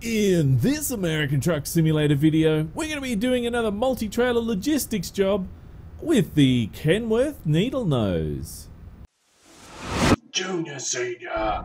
In this American Truck Simulator video, we're going to be doing another multi-trailer logistics job with the Kenworth needle nose. Junior, senior.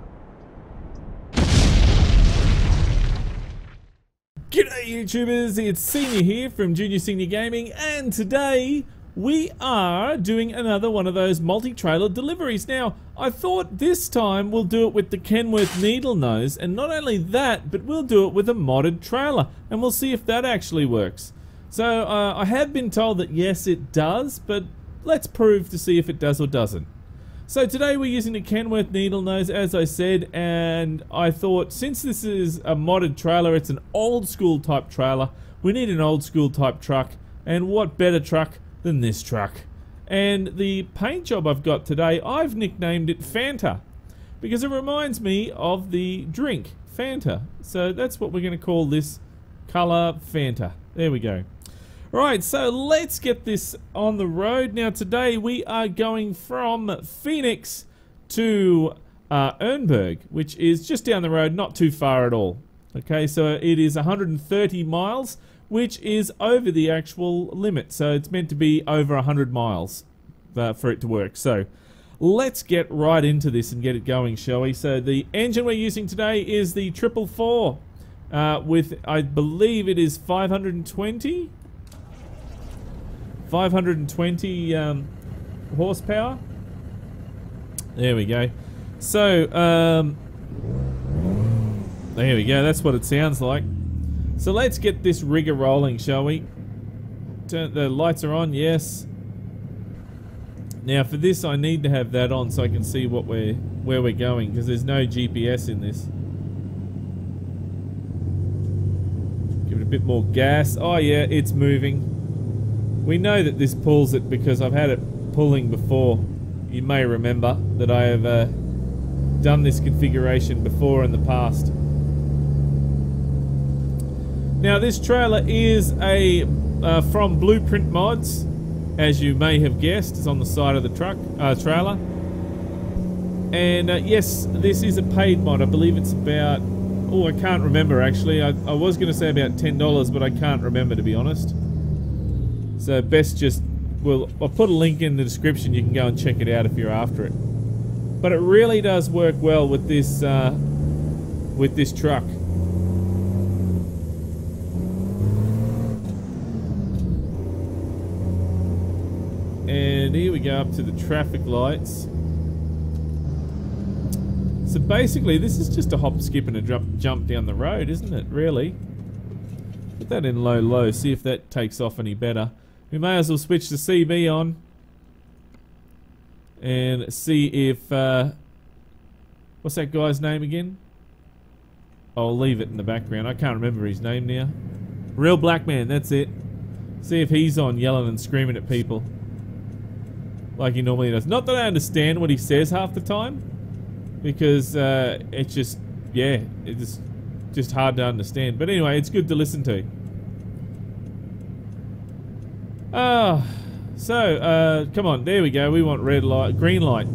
G'day YouTubers, it's Senior here from Junior Senior Gaming, and today we are doing another one of those multi-trailer deliveries. Now, I thought this time we'll do it with the Kenworth needle nose, and not only that, but we'll do it with a modded trailer, and we'll see if that actually works. So, I have been told that yes, it does, but let's prove to see if it does or doesn't. So today we're using the Kenworth needle nose, as I said, and I thought since this is a modded trailer, it's an old school type trailer, we need an old school type truck, and what better truck than this truck. And the paint job I've got today, I've nicknamed it Fanta, because it reminds me of the drink, Fanta. So that's what we're going to call this colour, Fanta. There we go. Right, so let's get this on the road. Now today we are going from Phoenix to Ernberg, which is just down the road, not too far at all. Okay, so it is 130 miles, which is over the actual limit. So it's meant to be over 100 miles for it to work. So let's get right into this and get it going, shall we? So the engine we're using today is the 444 with, I believe it is 520 horsepower. There we go. So there we go, that's what it sounds like. So let's get this rigger rolling, shall we? The lights are on, yes. Now for this I need to have that on so I can see where we're going, because there's no GPS in this. Give it a bit more gas. Oh yeah, it's moving. We know that this pulls it because I've had it pulling before. You may remember that I have done this configuration before in the past. Now this trailer is a from Blueprint Mods, as you may have guessed. It's on the side of the truck trailer. And yes, this is a paid mod. I believe it's about, oh, I can't remember actually. I was going to say about $10, but I can't remember, to be honest. So best just, well, I'll put a link in the description. You can go and check it out if you're after it. But it really does work well with this truck. And here we go up to the traffic lights. So basically this is just a hop, skip and a jump down the road, isn't it, really? Put that in low, see if that takes off any better. We may as well switch the CB on and see if what's that guy's name again? I'll leave it in the background. I can't remember his name now. Real Black Man, that's it. See if he's on yelling and screaming at people like he normally does. Not that I understand what he says half the time, because it's just, yeah, it's just hard to understand. But anyway, it's good to listen to. So come on, there we go. We want red light, green light.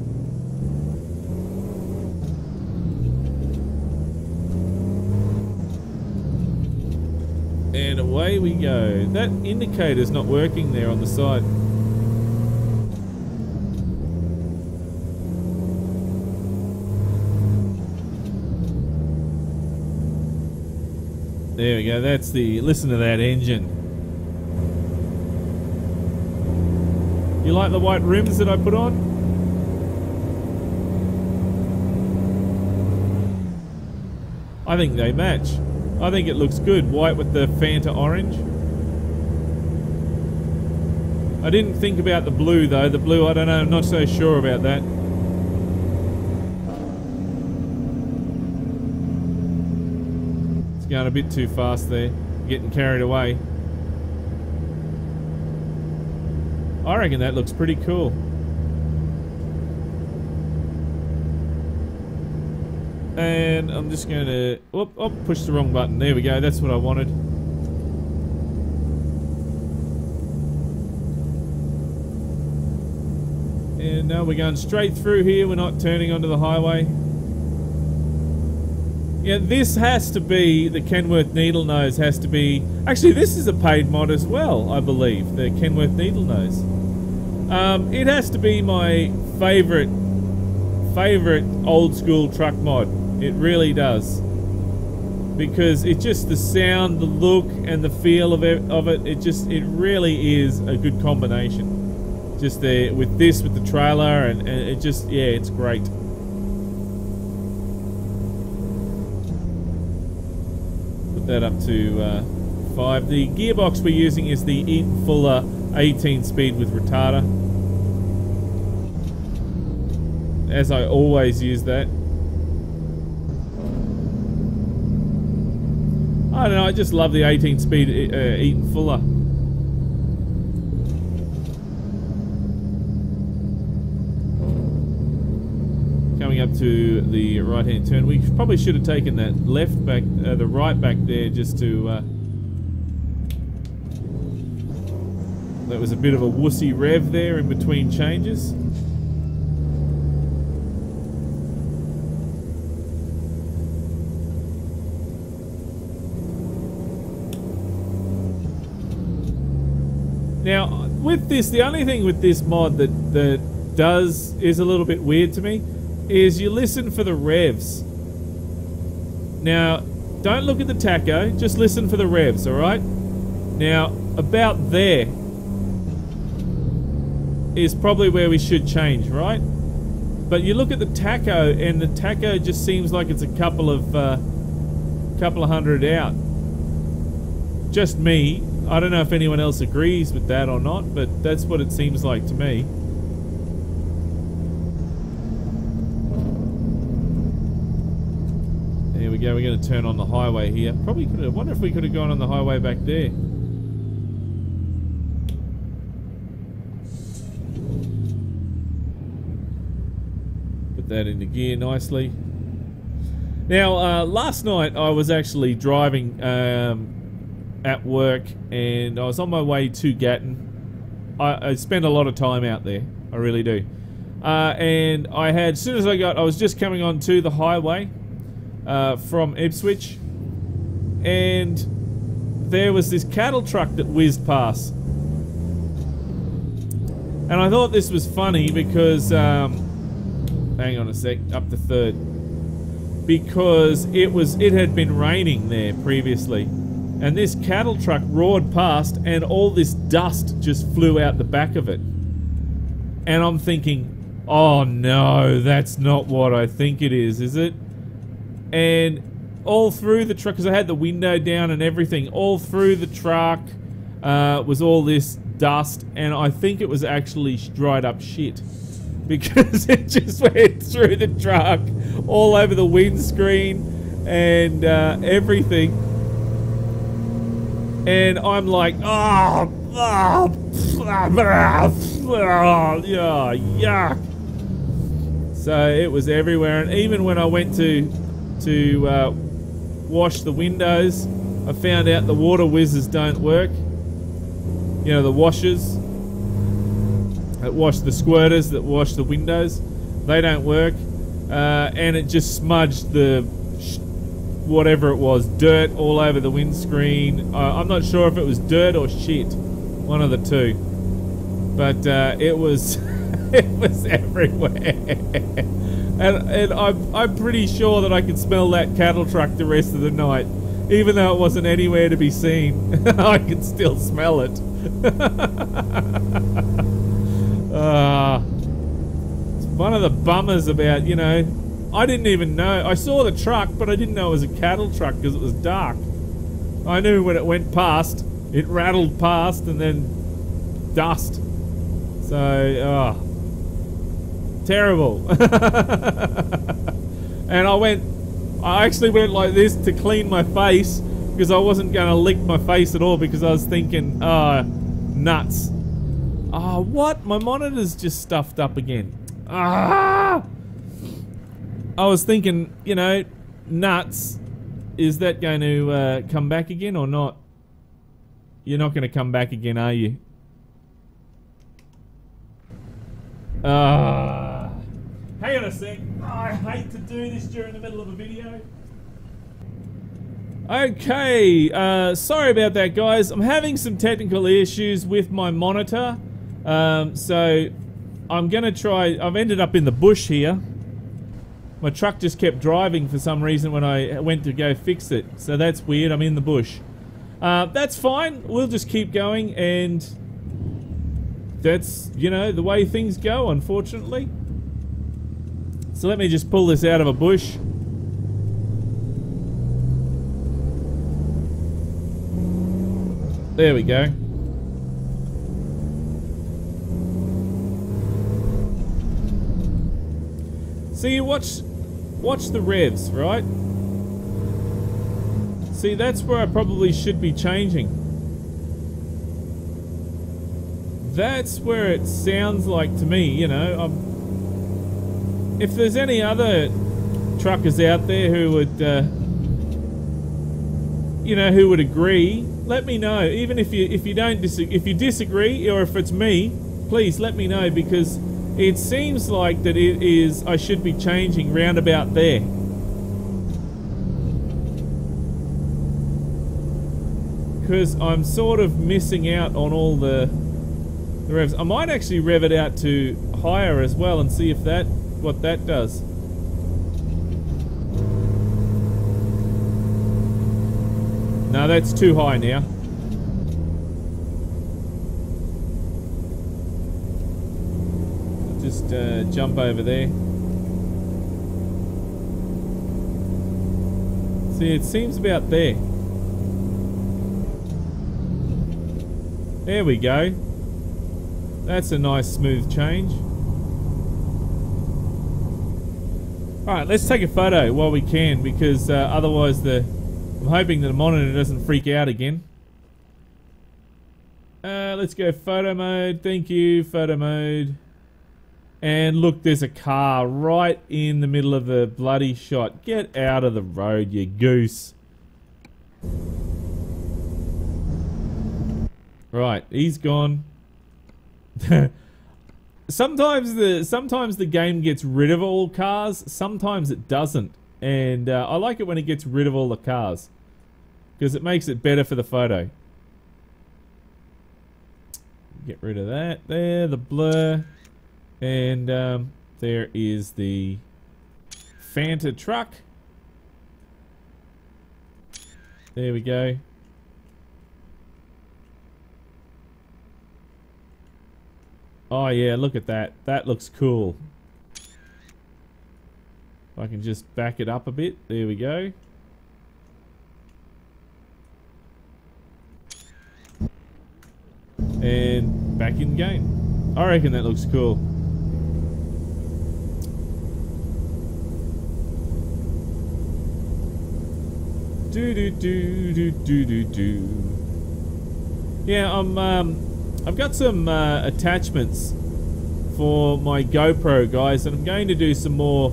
And away we go. That indicator's not working there on the side. There we go, that's the, listen to that engine. You like the white rims that I put on? I think they match. I think it looks good, white with the Fanta orange. I didn't think about the blue though. The blue, I don't know, I'm not so sure about that. It's going a bit too fast there, getting carried away. I reckon that looks pretty cool. And I'm just going to, push the wrong button. There we go, that's what I wanted. And now we're going straight through here, we're not turning onto the highway. Yeah, this has to be, the Kenworth needle nose has to be, actually this is a paid mod as well, I believe, the Kenworth needle nose. It has to be my favorite old school truck mod. It really does. Because it's just the sound, the look, and the feel of it, it really is a good combination. Just with the trailer, and it just, yeah, it's great. Put that up to 5. The gearbox we're using is the Eaton Fuller 18 speed with retarder. As I always use that. I don't know, I just love the 18 speed Eaton Fuller. Coming up to the right hand turn. We probably should have taken that left back, the right back there, just to... that was a bit of a wussy rev there in between changes. Now, with this, the only thing with this mod that is a little bit weird to me is you listen for the revs. Now, don't look at the tacho, just listen for the revs, alright? Now, about there is probably where we should change, right? But you look at the tacho, and the tacho just seems like it's a couple of hundred out. Just me. I don't know if anyone else agrees with that or not, but that's what it seems like to me. There we go, we're going to turn on the highway here. Probably could have, wonder if we could have gone on the highway back there. Put that into gear nicely. Now, last night I was actually driving at work, and I was on my way to Gatton. I spend a lot of time out there, I really do. And I had, as soon as I was just coming onto the highway from Ipswich, and there was this cattle truck that whizzed past. And I thought this was funny because, hang on a sec, up to 3rd. Because it had been raining there previously. And this cattle truck roared past, and all this dust just flew out the back of it. And I'm thinking, oh no, that's not what I think it is it? And all through the truck, because I had the window down and everything, all through the truck was all this dust, and I think it was actually dried up shit. Because it just went through the truck, all over the windscreen, and everything. And I'm like, oh, yuck. So it was everywhere, and even when I went to wash the windows, I found out the water whizzes don't work. You know, the washers that wash the squirters that wash the windows, they don't work. And it just smudged the whatever it was, dirt all over the windscreen. I'm not sure if it was dirt or shit, one of the two, but it was it was everywhere. and I'm pretty sure that I could smell that cattle truck the rest of the night, even though it wasn't anywhere to be seen. I could still smell it. It's one of the bummers about, you know, I didn't even know. I saw the truck, but I didn't know it was a cattle truck because it was dark. I knew when it went past, it rattled past, and then dust. So, terrible. And I actually went like this to clean my face, because I wasn't going to lick my face at all, because I was thinking, nuts. What? My monitor's just stuffed up again. I was thinking, you know, nuts. Is that going to come back again or not? You're not going to come back again, are you? Hang on a sec. I hate to do this during the middle of a video. Okay, sorry about that, guys. I'm having some technical issues with my monitor. So I'm gonna try. I've ended up in the bush here. My truck just kept driving for some reason when I went to go fix it. So that's weird. I'm in the bush. That's fine. We'll just keep going, and that's, you know, the way things go, unfortunately. So let me just pull this out of a bush. There we go. So you watch the revs, right? See, that's where I probably should be changing. That's where it sounds like to me, you know. If there's any other truckers out there who would, you know, who would agree, let me know. Even if you don't disagree, or if it's me, please let me know, because it seems like that it is. I should be changing round about there. Because I'm sort of missing out on all the revs. I might actually rev it out to higher as well and see if what that does. No, that's too high now. I'll just jump over there. See, it seems about there. There we go. That's a nice smooth change. Alright, let's take a photo while we can, because otherwise I'm hoping that the monitor doesn't freak out again. Let's go photo mode. Thank you, photo mode. And look, there's a car right in the middle of the bloody shot. Get out of the road, you goose. Right, he's gone. Sometimes the game gets rid of all cars, sometimes it doesn't. And I like it when it gets rid of all the cars, because it makes it better for the photo. Get rid of that there, the blur. And there is the Fanta truck. There we go. Oh yeah, look at that. That looks cool. If I can just back it up a bit. There we go. And back in game. I reckon that looks cool. Yeah, I've got some attachments for my GoPro, guys, and I'm going to do some more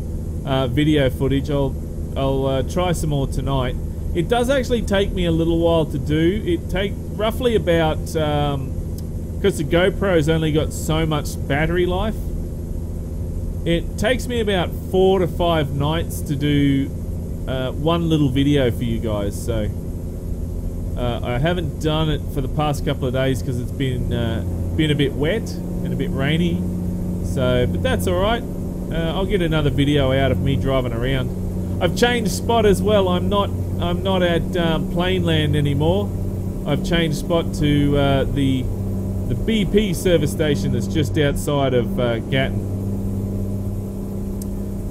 video footage. I'll try some more tonight. It does actually take me a little while to do. It take roughly about because the GoPro's only got so much battery life. It takes me about 4 to 5 nights to do one little video for you guys. So I haven't done it for the past couple of days because it's been a bit wet and a bit rainy. So, but that's all right. I'll get another video out of me driving around. I've changed spot as well. I'm not at Plainland anymore. I've changed spot to the BP service station that's just outside of Gatton.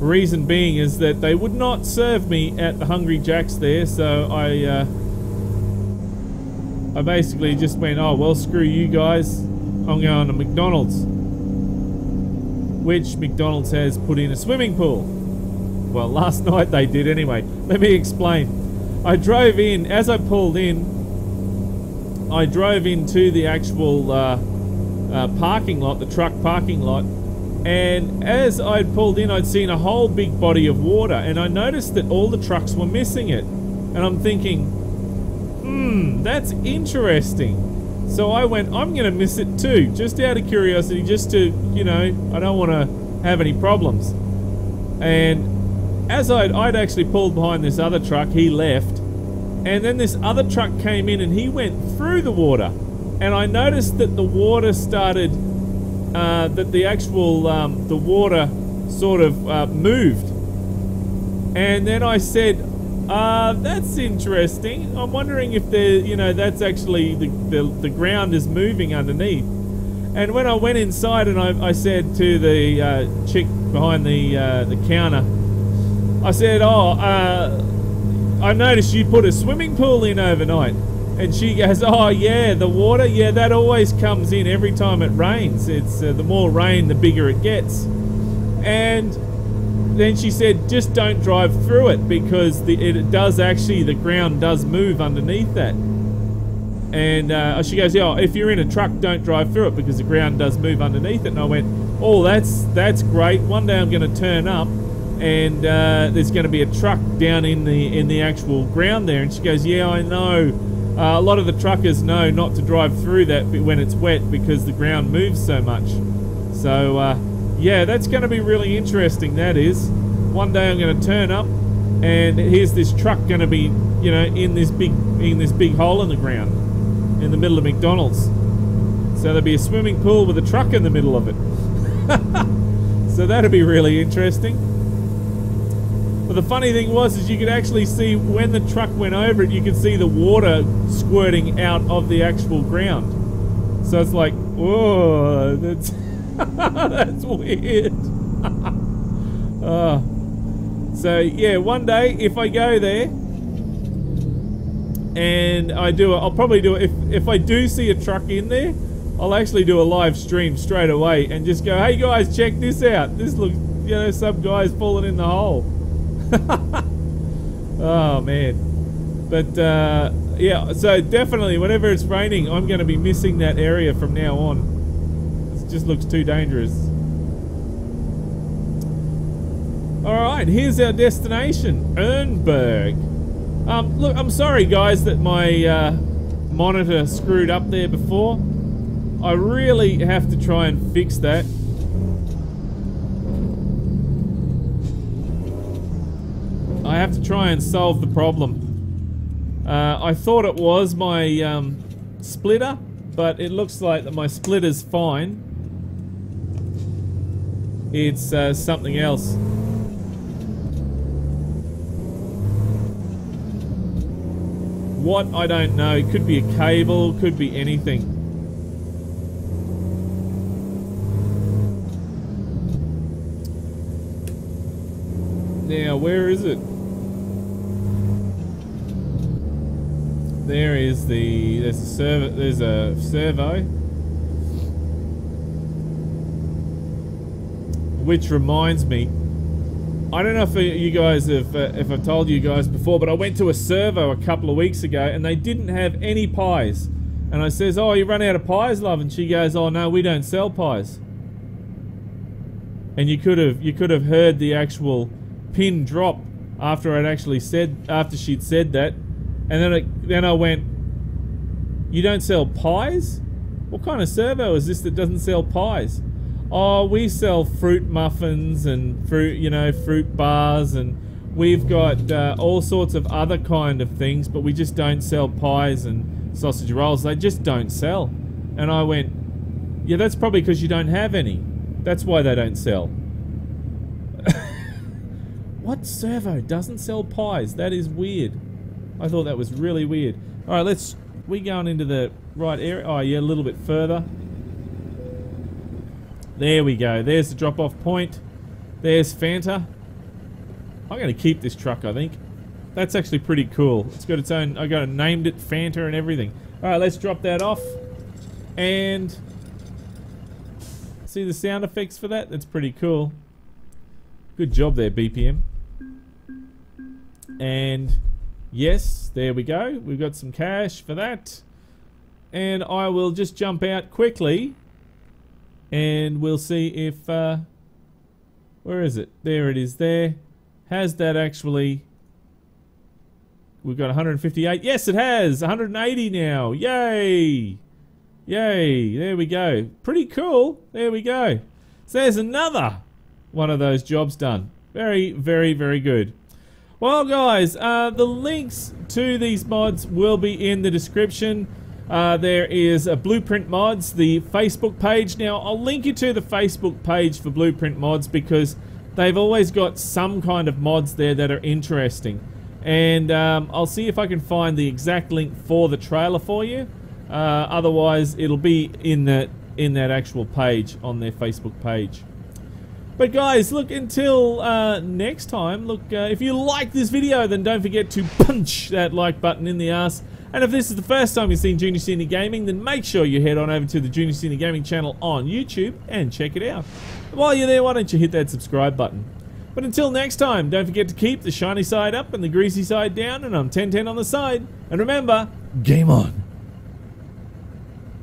Reason being is that they would not serve me at the Hungry Jack's there, so I basically just went, oh well, screw you guys, I'm going to McDonald's, which McDonald's has put in a swimming pool. Well, last night they did anyway. Let me explain. I drove in, as I pulled in, I drove into the actual parking lot, the truck parking lot, and as I'd pulled in, I'd seen a whole big body of water, and I noticed that all the trucks were missing it. And I'm thinking, that's interesting. So I went, I'm going to miss it too, just out of curiosity, just to, you know, I don't want to have any problems. And as I'd actually pulled behind this other truck, he left, And then this other truck came in and he went through the water. And I noticed that the water started, that the actual, the water sort of moved. And then I said, that's interesting. I'm wondering if that's actually the ground is moving underneath. And when I went inside and I said to the chick behind the counter, I said, I noticed you put a swimming pool in overnight. And she goes, oh yeah, the water, yeah, that always comes in every time it rains. It's the more rain, the bigger it gets. And then she said, just don't drive through it because it does actually, the ground does move underneath that. And she goes, yeah, if you're in a truck, don't drive through it because the ground does move underneath it. And I went, oh, that's great. One day I'm going to turn up and there's going to be a truck down in the actual ground there. And she goes, yeah, I know. A lot of the truckers know not to drive through that when it's wet because the ground moves so much. So yeah, that's going to be really interesting, that is. One day I'm going to turn up and here's this truck going to be, in this big hole in the ground in the middle of McDonald's. So there'll be a swimming pool with a truck in the middle of it. So that'll be really interesting. But the funny thing is you could actually see when the truck went over it, you could see the water squirting out of the actual ground. So it's like, whoa, that's that's weird. So yeah, one day if I go there and I'll probably do it. If I do see a truck in there, I'll actually do a live stream straight away and just go, hey guys, check this out. This looks, some guy's falling in the hole. Oh man. But yeah, so definitely whenever it's raining, I'm going to be missing that area from now on. It just looks too dangerous. Alright, here's our destination, Ernberg. Look, I'm sorry guys that my monitor screwed up there before. I really have to try and fix that. I have to try and solve the problem. I thought it was my splitter, but it looks like that my splitter's fine. It's something else. What? I don't know. It could be a cable, could be anything. Now, where is it? There's a servo. Which reminds me, I don't know if you guys have, if I've told you guys before, but I went to a servo a couple of weeks ago and they didn't have any pies. And I says, oh, you run out of pies, love? And she goes, oh no, we don't sell pies. And you could have heard the actual pin drop after she'd said that. And then I went, you don't sell pies? What kind of servo is this that doesn't sell pies? Oh, we sell fruit muffins and fruit bars, and we've got all sorts of other kind of things, but we just don't sell pies and sausage rolls. They just don't sell. And I went, yeah, that's probably because you don't have any. That's why they don't sell. What servo doesn't sell pies? That is weird. I thought that was really weird. All right, we going into the right area. Oh yeah, a little bit further. There we go. There's the drop-off point. There's Fanta. I'm going to keep this truck, I think. That's actually pretty cool. It's got its own... I got it named it Fanta and everything. All right, let's drop that off. And see the sound effects for that? That's pretty cool. Good job there, BPM. And yes, there we go. We've got some cash for that. And I will just jump out quickly. And we'll see if, where is it? There it is there. Has that actually, we've got 158. Yes, it has. 180 now. Yay. Yay. There we go. Pretty cool. There we go. So there's another one of those jobs done. Very, very, very good. Well, guys, the links to these mods will be in the description. There is a Blueprint Mods, the Facebook page. Now, I'll link you to the Facebook page for Blueprint Mods because they've always got some kind of mods there that are interesting. And I'll see if I can find the exact link for the trailer for you. Otherwise, it'll be in that actual page on their Facebook page. But guys, look, until next time, look, if you like this video, then don't forget to punch that like button in the ass. And if this is the first time you've seen Junior Senior Gaming, then make sure you head on over to the Junior Senior Gaming channel on YouTube and check it out. While you're there, why don't you hit that subscribe button? But until next time, don't forget to keep the shiny side up and the greasy side down, and I'm 10-10 on the side. And remember, game on!